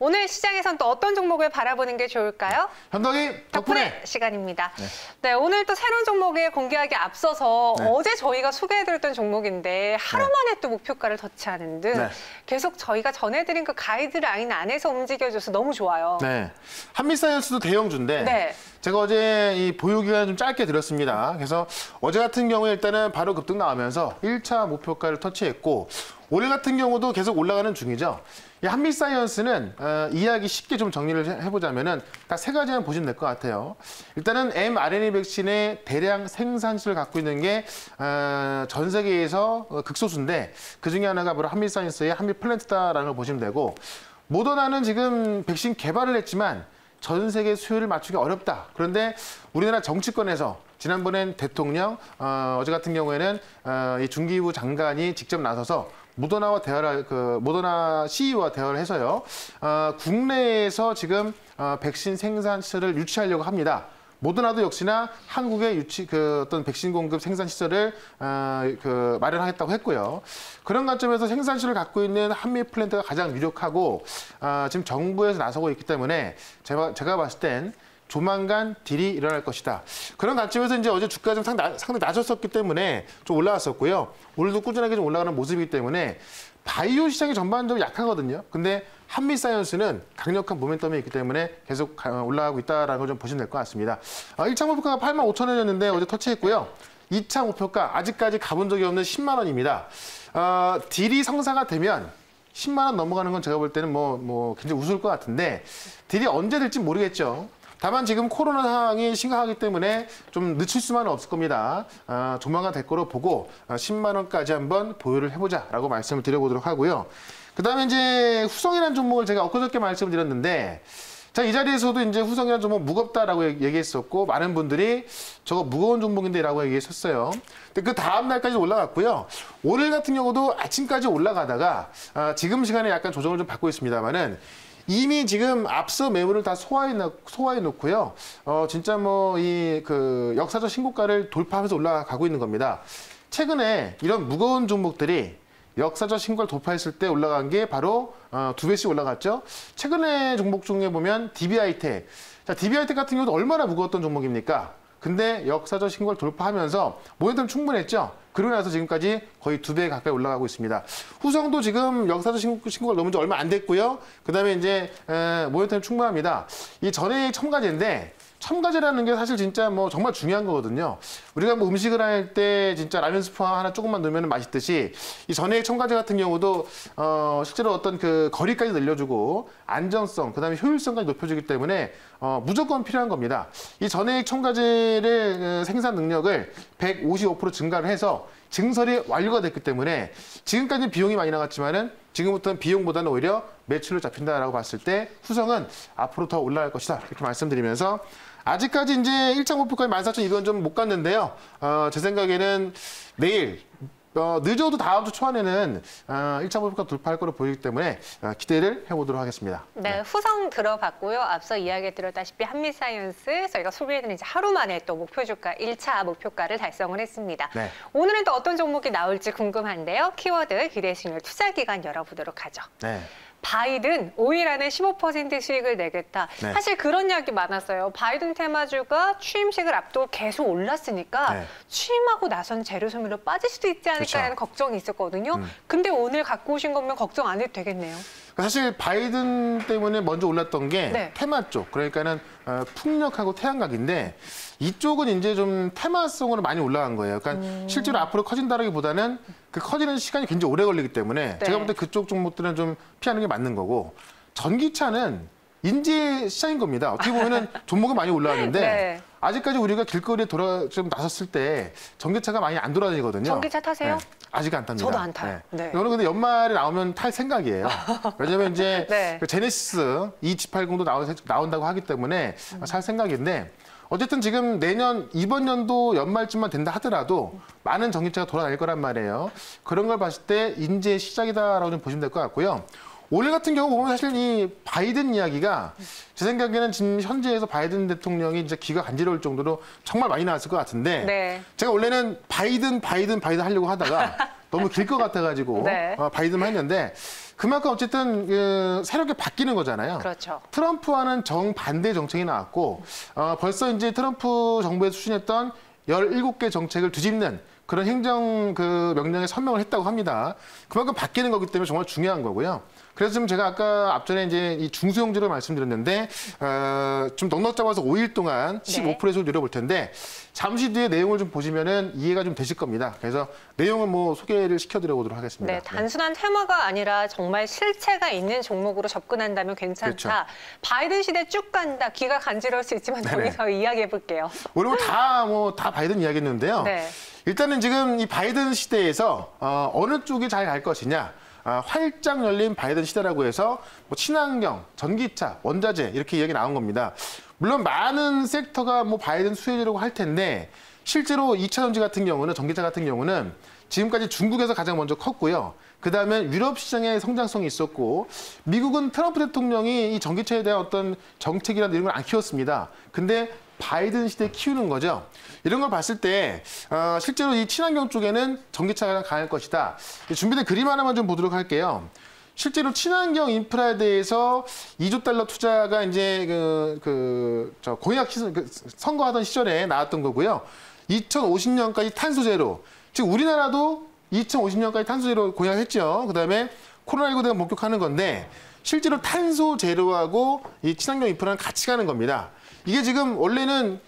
오늘 시장에선 또 어떤 종목을 바라보는 게 좋을까요? 현덕이 덕분에 시간입니다. 네, 오늘 또 새로운 종목에 공개하기 앞서서 네. 어제 저희가 소개해드렸던 종목인데 하루 만에 또 목표가를 터치하는 등 계속 저희가 전해드린 그 가이드라인 안에서 움직여줘서 너무 좋아요. 네, 한미사이언스도 대형주인데 네. 제가 어제 이 보유 기간 좀 짧게 드렸습니다. 그래서 어제 같은 경우에 일단은 바로 급등 나오면서 1차 목표가를 터치했고 오늘 같은 경우도 계속 올라가는 중이죠. 이 한미사이언스는 이야기 쉽게 좀 정리를 해보자면은 딱 세 가지만 보시면 될 것 같아요. 일단은 mRNA 백신의 대량 생산실을 갖고 있는 게 전 세계에서 극소수인데 그 중에 하나가 바로 한미사이언스의 한미플랜트다라는 걸 보시면 되고 모더나는 지금 백신 개발을 했지만 전 세계 수요를 맞추기 어렵다. 그런데 우리나라 정치권에서 지난번엔 대통령, 어제 같은 경우에는 이 중기부 장관이 직접 나서서 모더나와 대화를 모더나 CEO와 대화를 해서요. 국내에서 지금 백신 생산 시설을 유치하려고 합니다. 모더나도 역시나 한국의 어떤 백신 공급 생산 시설을 마련하겠다고 했고요. 그런 관점에서 생산 시설을 갖고 있는 한미 플랜트가 가장 유력하고 지금 정부에서 나서고 있기 때문에 제가 봤을 땐 조만간 딜이 일어날 것이다. 그런 관점에서 이제 어제 주가가 좀 상당히 낮았었기 때문에 좀 올라왔었고요. 오늘도 꾸준하게 좀 올라가는 모습이기 때문에 바이오 시장이 전반적으로 약하거든요. 근데 한미사이언스는 강력한 모멘텀이 있기 때문에 계속 올라가고 있다는 걸 좀 보시면 될 것 같습니다. 1차 목표가가 85,000원이었는데 어제 터치했고요. 2차 목표가 아직까지 가본 적이 없는 10만 원입니다. 딜이 성사가 되면 10만 원 넘어가는 건 제가 볼 때는 굉장히 우스울 것 같은데 딜이 언제 될지 모르겠죠. 다만 지금 코로나 상황이 심각하기 때문에 좀 늦출 수만은 없을 겁니다. 조만간 될 거로 보고 10만 원까지 한번 보유를 해보자라고 말씀을 드려보도록 하고요. 그다음에 이제 후성이라는 종목을 제가 엊그저께 말씀을 드렸는데 자, 이 자리에서도 이제 후성이라는 종목 무겁다라고 얘기했었고 많은 분들이 저거 무거운 종목인데라고 얘기했었어요. 근데 그 다음 날까지 올라갔고요. 오늘 같은 경우도 아침까지 올라가다가 지금 시간에 약간 조정을 좀 받고 있습니다만은 이미 지금 앞서 매물을 다 소화해 놓고요. 진짜 역사적 신고가를 돌파하면서 올라가고 있는 겁니다. 최근에 이런 무거운 종목들이 역사적 신고를 돌파했을 때 올라간 게 바로 2배씩 올라갔죠. 최근에 종목 중에 보면 DB하이텍. 자, DB하이텍 같은 경우도 얼마나 무거웠던 종목입니까? 근데 역사적 신고를 돌파하면서 모멘텀 충분했죠. 그러고 나서 지금까지 거의 2배 가까이 올라가고 있습니다. 후성도 지금 역사적 신고가 넘은 지 얼마 안 됐고요. 그다음에 이제 모멘텀 충분합니다. 이 전에 첨가제인데 첨가제라는 게 사실 진짜 정말 중요한 거거든요. 우리가 음식을 할 때 진짜 라면 스프 하나 조금만 넣으면 맛있듯이 이 전해액 첨가제 같은 경우도 실제로 어떤 그 거리까지 늘려주고 안정성, 그다음에 효율성까지 높여주기 때문에 무조건 필요한 겁니다. 이 전해액 첨가제를 생산 능력을 155% 증가를 해서 증설이 완료가 됐기 때문에 지금까지는 비용이 많이 나갔지만은 지금부터는 비용보다는 오히려 매출로 잡힌다라고 봤을 때 후성은 앞으로 더 올라갈 것이다. 이렇게 말씀드리면서 아직까지 이제 1차 목표가에 14,200원 좀 못 갔는데요. 제 생각에는 내일 늦어도 다음 주 초안에는 1차 목표가 돌파할 거로 보이기 때문에 기대를 해보도록 하겠습니다. 네, 후성 들어봤고요. 앞서 이야기 드렸다시피 한미사이언스 저희가 소개해드린 이제 하루 만에 또 목표 주가 1차 목표가를 달성을 했습니다. 네. 오늘은 또 어떤 종목이 나올지 궁금한데요. 키워드 기대시물 투자기간 열어보도록 하죠. 네. 바이든 5일 안에 15% 수익을 내겠다. 네. 사실 그런 이야기 많았어요. 바이든 테마주가 취임식을 앞두고 계속 올랐으니까 취임하고 나선 재료 소비로 빠질 수도 있지 않을까라는 걱정이 있었거든요. 근데 오늘 갖고 오신 거면 걱정 안 해도 되겠네요. 사실 바이든 때문에 먼저 올랐던 게 테마 쪽, 그러니까는 풍력하고 태양광인데 이쪽은 이제 좀 테마성으로 많이 올라간 거예요. 그러니까 실제로 앞으로 커진다라기보다는 그 커지는 시간이 굉장히 오래 걸리기 때문에 제가 볼 때 그쪽 종목들은 좀 피하는 게 맞는 거고 전기차는 인재 시장인 겁니다. 어떻게 보면은 종목은 많이 올라왔는데 아직까지 우리가 길거리에 좀 나섰을 때 전기차가 많이 안 돌아다니거든요. 전기차 타세요? 아직 안 탑니다. 저도 안 타요. 저는 근데 연말에 나오면 탈 생각이에요. 왜냐면 이제 그 제네시스 E-G80도 나온다고 하기 때문에 살 생각인데 어쨌든 지금 이번 연도 연말쯤만 된다 하더라도 많은 전기차가 돌아다닐 거란 말이에요. 그런 걸 봤을 때 인재 시작이다라고 좀 보시면 될 것 같고요. 오늘 같은 경우 보면 사실 이 바이든 이야기가 제 생각에는 지금 현재에서 바이든 대통령이 이제 귀가 간지러울 정도로 정말 많이 나왔을 것 같은데 제가 원래는 바이든 하려고 하다가 너무 길 것 같아가지고 바이든만 했는데 그만큼 어쨌든 새롭게 바뀌는 거잖아요. 그렇죠. 트럼프와는 정반대 정책이 나왔고 벌써 이제 트럼프 정부에서 추진했던 17개 정책을 뒤집는 그런 행정 명령에 서명을 했다고 합니다. 그만큼 바뀌는 거기 때문에 정말 중요한 거고요. 그래서 좀 제가 아까 앞전에 이제 이 중수용지를 말씀드렸는데 좀 넉넉 잡아서 5일 동안 15%를 누려볼 텐데 잠시 뒤에 내용을 좀 보시면은 이해가 좀 되실 겁니다. 그래서 내용을 뭐 소개를 시켜드려보도록 하겠습니다. 네, 단순한 테마가 아니라 정말 실체가 있는 종목으로 접근한다면 괜찮다. 그렇죠. 바이든 시대 쭉 간다. 귀가 간지러울 수 있지만 여기서 이야기해 볼게요. 오늘 다 바이든 이야기했는데요. 네. 일단은 지금 이 바이든 시대에서 어느 쪽이 잘 갈 것이냐. 활짝 열린 바이든 시대라고 해서 뭐 친환경, 전기차, 원자재 이렇게 이야기 나온 겁니다. 물론 많은 섹터가 뭐 바이든 수혜주라고 할 텐데 실제로 2차 전지 같은 경우는 전기차 같은 경우는 지금까지 중국에서 가장 먼저 컸고요. 그다음에 유럽 시장의 성장성이 있었고 미국은 트럼프 대통령이 이 전기차에 대한 어떤 정책이라는 이런 걸 안 키웠습니다. 근데 바이든 시대에 키우는 거죠. 이런 걸 봤을 때 실제로 이 친환경 쪽에는 전기차가 강할 것이다. 준비된 그림 하나만 좀 보도록 할게요. 실제로 친환경 인프라에 대해서 2조 달러 투자가 이제 공약 선거하던 시절에 나왔던 거고요. 2050년까지 탄소 제로. 즉 우리나라도 2050년까지 탄소 제로 공약했죠. 그다음에 코로나19 대응 목격하는 건데 실제로 탄소 제로하고 이 친환경 인프라는 같이 가는 겁니다. 이게 지금 원래는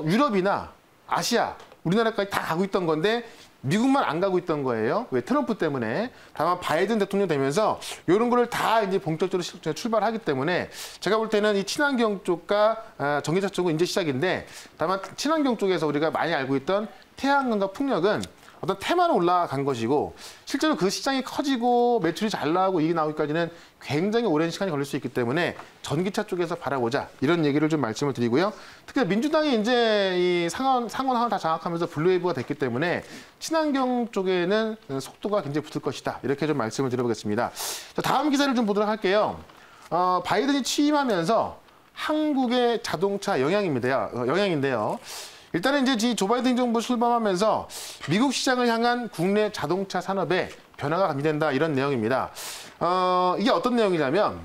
유럽이나 아시아, 우리나라까지 다 가고 있던 건데 미국만 안 가고 있던 거예요. 왜? 트럼프 때문에. 다만 바이든 대통령 되면서 이런 거를 다 이제 본격적으로 출발하기 때문에 제가 볼 때는 이 친환경 쪽과 전기차 쪽은 이제 시작인데 다만 친환경 쪽에서 우리가 많이 알고 있던 태양광과 풍력은 어떤 테마로 올라간 것이고 실제로 그 시장이 커지고 매출이 잘 나오고 이게 나오기까지는 굉장히 오랜 시간이 걸릴 수 있기 때문에 전기차 쪽에서 바라보자 이런 얘기를 좀 말씀을 드리고요. 특히 민주당이 이제 이 상원 하나 다 장악하면서 블루웨이브가 됐기 때문에 친환경 쪽에는 속도가 굉장히 붙을 것이다 이렇게 좀 말씀을 드려보겠습니다. 자, 다음 기사를 좀 보도록 할게요. 바이든이 취임하면서 한국의 자동차 영향인데요. 일단은 이제 조 바이든 정부 출범하면서 미국 시장을 향한 국내 자동차 산업에 변화가 감지된다 이런 내용입니다. 이게 어떤 내용이냐면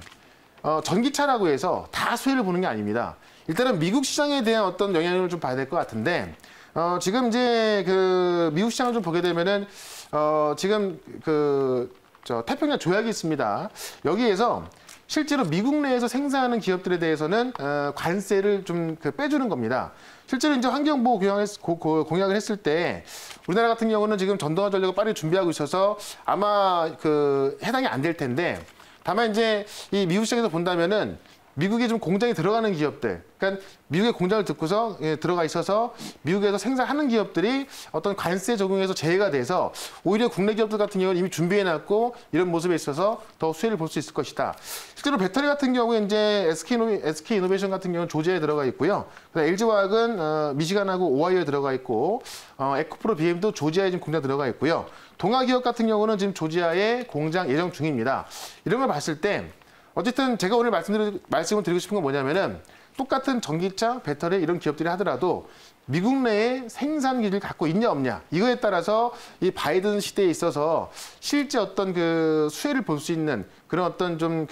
전기차라고 해서 다 수혜를 보는 게 아닙니다. 일단은 미국 시장에 대한 어떤 영향을 좀 봐야 될 것 같은데 지금 이제 미국 시장을 좀 보게 되면은 지금 태평양 조약이 있습니다. 여기에서 실제로 미국 내에서 생산하는 기업들에 대해서는 관세를 좀 빼주는 겁니다. 실제로 이제 환경보호 공약을 했을 때 우리나라 같은 경우는 지금 전동화 전력을 빨리 준비하고 있어서 아마 해당이 안 될 텐데 다만 이제 이 미국 시장에서 본다면은 미국에 좀 공장이 들어가는 기업들, 그러니까 미국의 공장을 듣고서 들어가 있어서 미국에서 생산하는 기업들이 어떤 관세 적용에서 제외가 돼서 오히려 국내 기업들 같은 경우는 이미 준비해놨고 이런 모습에 있어서 더 수혜를 볼 수 있을 것이다. 실제로 배터리 같은 경우에 이제 SK 이노베이션 같은 경우는 조지아에 들어가 있고요. LG화학은 미시간하고 오하이오에 들어가 있고 에코프로 BM도 조지아에 지금 공장 들어가 있고요. 동아기업 같은 경우는 지금 조지아에 공장 예정 중입니다. 이런 걸 봤을 때 어쨌든 제가 오늘 말씀을 드리고 싶은 건 뭐냐면은 똑같은 전기차, 배터리 이런 기업들이 하더라도 미국 내에 생산 기지를 갖고 있냐 없냐 이거에 따라서 이 바이든 시대에 있어서 실제 어떤 수혜를 볼 수 있는 그런 어떤 좀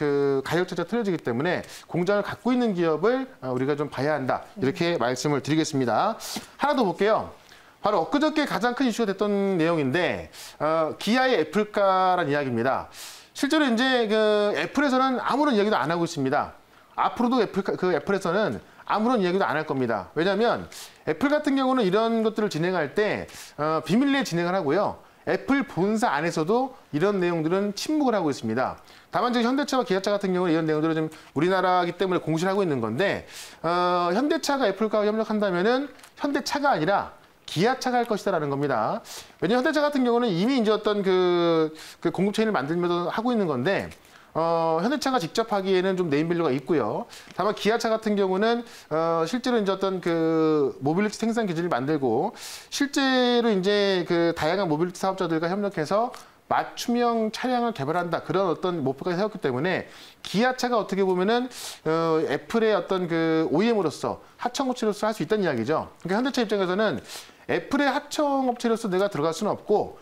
가격 차이가 틀어지기 때문에 공장을 갖고 있는 기업을 우리가 좀 봐야 한다 이렇게 말씀을 드리겠습니다. 하나 더 볼게요. 바로 엊그저께 가장 큰 이슈가 됐던 내용인데 기아의 애플가라는 이야기입니다. 실제로 이제 애플에서는 아무런 이야기도 안 하고 있습니다. 앞으로도 애플에서는 아무런 이야기도 안 할 겁니다. 왜냐하면 애플 같은 경우는 이런 것들을 진행할 때 비밀리에 진행을 하고요. 애플 본사 안에서도 이런 내용들은 침묵을 하고 있습니다. 다만 지금 현대차와 기아차 같은 경우는 이런 내용들을 좀 우리나라이기 때문에 공시를 하고 있는 건데 현대차가 애플과 협력한다면은 현대차가 아니라 기아차가 할 것이다라는 겁니다. 왜냐하면 현대차 같은 경우는 이미 이제 어떤 공급체인을 만들면서 하고 있는 건데 현대차가 직접 하기에는 좀 네임밸류가 있고요. 다만 기아차 같은 경우는 실제로 이제 어떤 모빌리티 생산 기지를 만들고 실제로 이제 다양한 모빌리티 사업자들과 협력해서 맞춤형 차량을 개발한다 그런 어떤 목표까지 세웠기 때문에 기아차가 어떻게 보면은 애플의 어떤 OEM으로서 하청업체로서 할 수 있다는 이야기죠. 그러니까 현대차 입장에서는 애플의 하청업체로서 내가 들어갈 수는 없고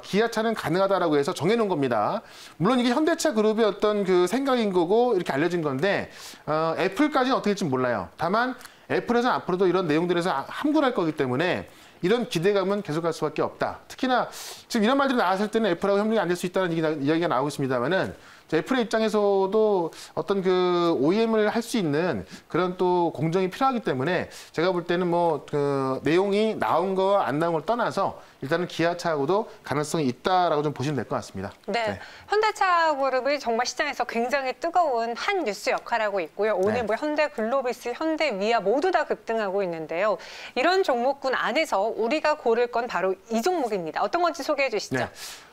기아차는 가능하다라고 해서 정해놓은 겁니다. 물론 이게 현대차 그룹의 어떤 그 생각인 거고 이렇게 알려진 건데 애플까지는 어떻게 될지 몰라요. 다만 애플에서는 앞으로도 이런 내용들에서 함구할 거기 때문에 이런 기대감은 계속할 수밖에 없다. 특히나 지금 이런 말들이 나왔을 때는 애플하고 협력이 안 될 수 있다는 이야기가 나오고 있습니다만은 애플의 입장에서도 어떤 그 OEM을 할 수 있는 그런 또 공정이 필요하기 때문에 제가 볼 때는 뭐 그 내용이 나온 거와 안 나온 걸 떠나서 일단은 기아차하고도 가능성이 있다라고 좀 보시면 될 것 같습니다. 네. 현대차 그룹이 정말 시장에서 굉장히 뜨거운 한 뉴스 역할하고 있고요. 오늘 뭐 현대글로비스, 현대위아 모두 다 급등하고 있는데요. 이런 종목군 안에서 우리가 고를 건 바로 이 종목입니다. 어떤 건지 소개해 주시죠. 네.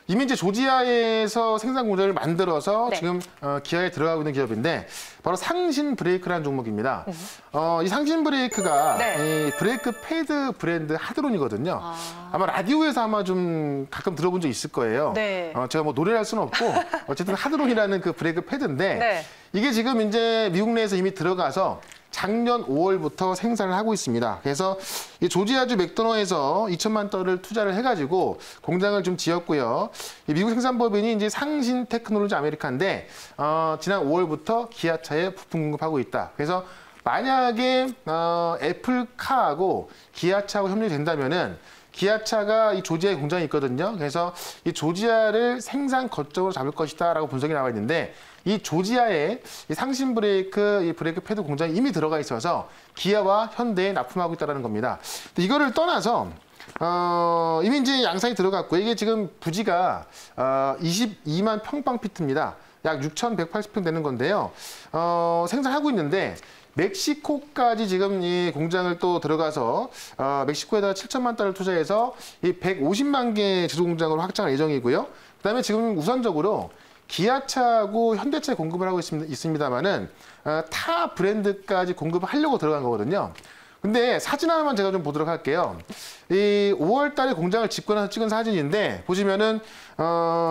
이미 이제 조지아에서 생산 공장을 만들어서 네. 지금 기아에 들어가고 있는 기업인데 바로 상신 브레이크라는 종목입니다. 이 상신 브레이크가 이 브레이크 패드 브랜드 하드론이거든요. 아마 라디오에서 아마 좀 가끔 들어본 적 있을 거예요. 네. 제가 뭐 노래를 할 수는 없고 어쨌든 하드론이라는 그 브레이크 패드인데 네. 이게 지금 이제 미국 내에서 이미 들어가서 작년 5월부터 생산을 하고 있습니다. 그래서 이 조지아주 맥도너에서 2천만 달러를 투자를 해가지고 공장을 좀 지었고요. 이 미국 생산법인이 이제 상신 테크놀로지 아메리카인데 지난 5월부터 기아차에 부품 공급하고 있다. 그래서 만약에 애플카하고 기아차하고 협력이 된다면은 기아차가 이 조지아에 공장이 있거든요. 그래서 이 조지아를 생산 거점으로 잡을 것이다라고 분석이 나와 있는데 이 조지아에 이 상신 브레이크, 이 브레이크 패드 공장이 이미 들어가 있어서 기아와 현대에 납품하고 있다는 겁니다. 근데 이거를 떠나서 이미 이제 양산이 들어갔고 이게 지금 부지가 22만 평방피트입니다. 약 6,180평 되는 건데요. 생산하고 있는데 멕시코까지 지금 이 공장을 또 들어가서 멕시코에다가 7천만 달러를 투자해서 이 150만 개 제조 공장으로 확장할 예정이고요. 그다음에 지금 우선적으로 기아차하고 현대차에 공급을 하고 있습니다만은 타 브랜드까지 공급을 하려고 들어간 거거든요. 근데 사진 하나만 제가 좀 보도록 할게요. 이 5월 달에 공장을 짓고 나서 찍은 사진인데 보시면은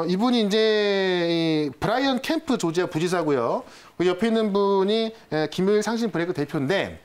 이분이 이제 이 브라이언 캠프 조지아 부지사고요. 그 옆에 있는 분이 김효일 상신 브레이크 대표인데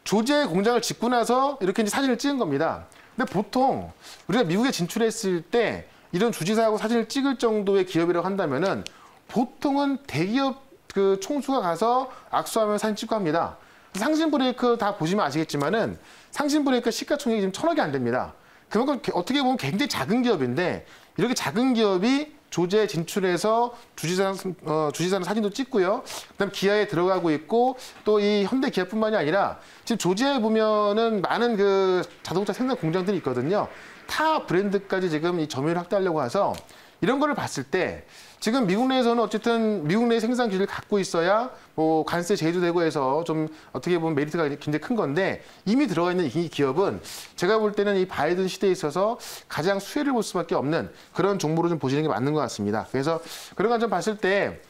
조지아에 공장을 짓고 나서 이렇게 이제 사진을 찍은 겁니다. 근데 보통 우리가 미국에 진출했을 때 이런 주지사하고 사진을 찍을 정도의 기업이라고 한다면은 보통은 대기업 그 총수가 가서 악수하면 사진 찍고 합니다. 상신 브레이크 다 보시면 아시겠지만은 상신 브레이크 시가총액이 지금 1,000억이 안 됩니다. 그만큼 어떻게 보면 굉장히 작은 기업인데 이렇게 작은 기업이 조지아에 진출해서 주지사는 사진도 찍고요. 그다음 기아에 들어가고 있고 또 이 현대 기아뿐만이 아니라 지금 조지아에 보면은 많은 그 자동차 생산 공장들이 있거든요. 타 브랜드까지 지금 이 점유율을 확대하려고 해서 이런 거를 봤을 때 지금 미국 내에서는 어쨌든 미국 내 생산 기술을 갖고 있어야 뭐 관세 제외도 되고 해서 좀 어떻게 보면 메리트가 굉장히 큰 건데 이미 들어가 있는 이 기업은 제가 볼 때는 이 바이든 시대에 있어서 가장 수혜를 볼 수밖에 없는 그런 종목으로 좀 보시는 게 맞는 것 같습니다. 그래서 그런 걸 좀 봤을 때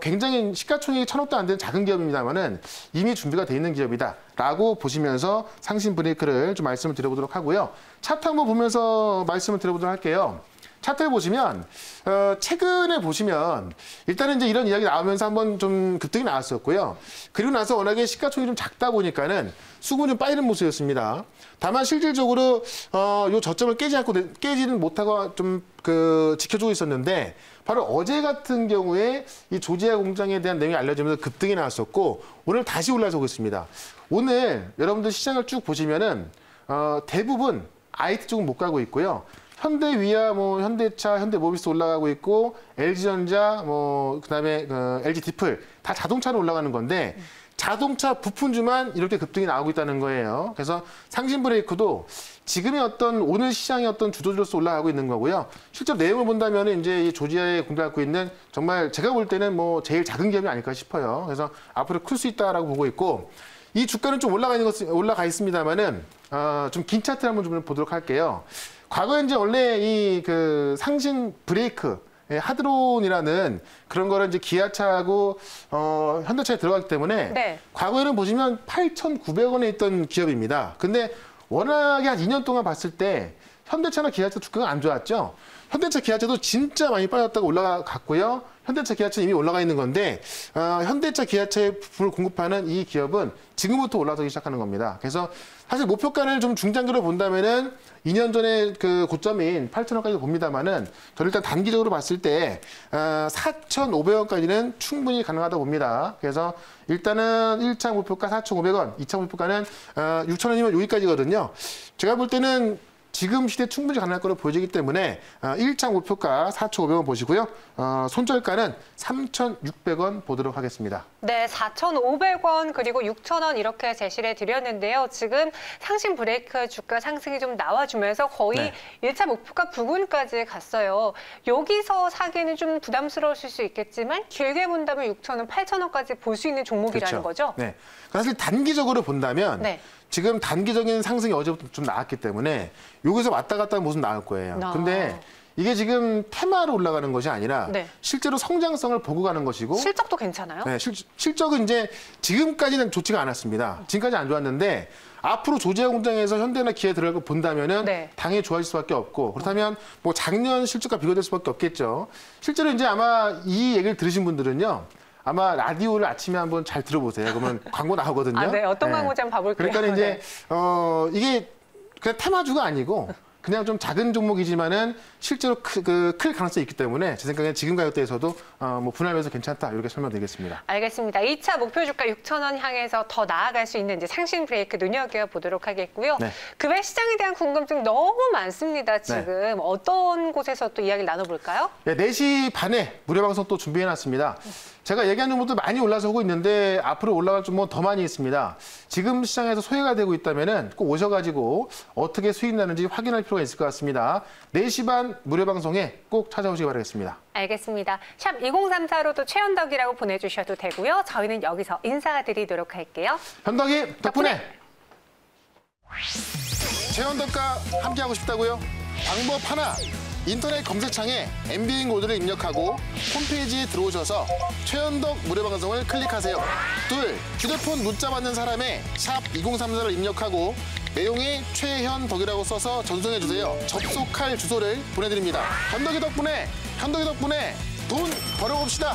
굉장히 시가총액이 1,000억도 안 되는 작은 기업입니다만은 이미 준비가 돼 있는 기업이다라고 보시면서 상신 브레이크를 좀 말씀을 드려보도록 하고요. 차트 한번 보면서 말씀을 드려보도록 할게요. 차트를 보시면 최근에 보시면 일단은 이제 이런 이야기 나오면서 한번 좀 급등이 나왔었고요. 그리고 나서 워낙에 시가총액이 좀 작다 보니까는 수급이 좀 빠지는 모습이었습니다. 다만 실질적으로 요 저점을 깨지는 못하고 좀 지켜주고 있었는데 바로 어제 같은 경우에 이 조지아 공장에 대한 내용이 알려지면서 급등이 나왔었고 오늘 다시 올라서고 있습니다. 오늘 여러분들 시장을 쭉 보시면은 대부분 IT 쪽은 못 가고 있고요. 현대위아, 뭐 현대차, 현대모비스 올라가고 있고 LG전자, 뭐 그다음에 LG 디플 다 자동차로 올라가는 건데 자동차 부품주만 이렇게 급등이 나오고 있다는 거예요. 그래서 상신 브레이크도 지금의 어떤 오늘 시장의 어떤 주도주로서 올라가고 있는 거고요. 실제로 내용을 본다면 이제 이 조지아에 공략하고 있는 정말 제가 볼 때는 뭐 제일 작은 기업이 아닐까 싶어요. 그래서 앞으로 클 수 있다라고 보고 있고 이 주가는 좀 올라가 있습니다만은 좀 긴 차트를 한번 좀 보도록 할게요. 과거에 이제 원래 이 상신 브레이크 하드론이라는 그런 거를 이제 기아차하고 현대차에 들어갔기 때문에 과거에는 보시면 8,900원에 있던 기업입니다. 근데 워낙에 한 2년 동안 봤을 때 현대차나 기아차 주가가 안 좋았죠. 현대차, 기아차도 진짜 많이 빠졌다가 올라갔고요. 현대차, 기아차 이미 올라가 있는 건데 현대차, 기아차에 부품을 공급하는 이 기업은 지금부터 올라서기 시작하는 겁니다. 그래서 사실 목표가를 좀 중장기로 본다면은 2년 전에 그 고점인 8,000원까지 봅니다만은 저는 일단 단기적으로 봤을 때 4,500원까지는 충분히 가능하다고 봅니다. 그래서 일단은 1차 목표가 4,500원, 2차 목표가는 6,000원이면 여기까지거든요. 제가 볼 때는 지금 시대에 충분히 가능할 거로 보여지기 때문에 1차 목표가 4,500원 보시고요. 손절가는 3,600원 보도록 하겠습니다. 네, 4,500원 그리고 6,000원 이렇게 제시를 드렸는데요. 지금 상승 브레이크 주가 상승이 좀 나와주면서 거의 1차 목표가 부근까지 갔어요. 여기서 사기는 좀 부담스러우실 수 있겠지만 길게 본다면 6,000원, 8,000원까지 볼 수 있는 종목이라는 거죠? 네. 사실 단기적으로 본다면 지금 단기적인 상승이 어제부터 좀 나왔기 때문에 여기서 왔다 갔다 하면 무슨 나올 거예요. 근데 이게 지금 테마로 올라가는 것이 아니라 실제로 성장성을 보고 가는 것이고 실적도 괜찮아요? 네, 실적은 이제 지금까지는 좋지가 않았습니다. 지금까지 안 좋았는데 앞으로 조지아 공장에서 현대나 기아에 들어갈 거 본다면은 당연히 좋아질 수밖에 없고 그렇다면 뭐 작년 실적과 비교될 수밖에 없겠죠. 실제로 이제 아마 이 얘기를 들으신 분들은요. 아마 라디오를 아침에 한번 잘 들어보세요. 그러면 광고 나오거든요. 아, 네. 어떤 광고인지 한번 봐볼게요. 그러니까 이제 이게 그냥 테마주가 아니고 그냥 좀 작은 종목이지만은 실제로 클 가능성이 있기 때문에 제 생각에는 지금 가격대에서도 뭐 분할해서 괜찮다 이렇게 설명드리겠습니다. 알겠습니다. 2차 목표 주가 6,000원 향해서 더 나아갈 수 있는지 상승 브레이크 눈여겨보도록 하겠고요. 그 외 시장에 대한 궁금증 너무 많습니다. 지금 어떤 곳에서 또 이야기를 나눠볼까요? 네, 4시 반에 무료 방송 또 준비해놨습니다. 제가 얘기한 정보도 많이 올라서 오고 있는데 앞으로 올라갈 좀 더 많이 있습니다. 지금 시장에서 소외가 되고 있다면은 꼭 오셔가지고 어떻게 수익 나는지 확인할 필요가 있을 것 같습니다. 4시 반 무료 방송에 꼭 찾아오시기 바라겠습니다. 알겠습니다. 샵 2034로도 최현덕이라고 보내주셔도 되고요. 저희는 여기서 인사드리도록 할게요. 현덕이 덕분에. 최현덕과 함께하고 싶다고요? 방법 하나. 인터넷 검색창에 MBN 코드를 입력하고 홈페이지에 들어오셔서 최현덕 무료 방송을 클릭하세요. 둘, 휴대폰 문자 받는 사람에 샵 2034를 입력하고 내용에 최현덕이라고 써서 전송해 주세요. 접속할 주소를 보내드립니다. 현덕이 덕분에 돈 벌어봅시다.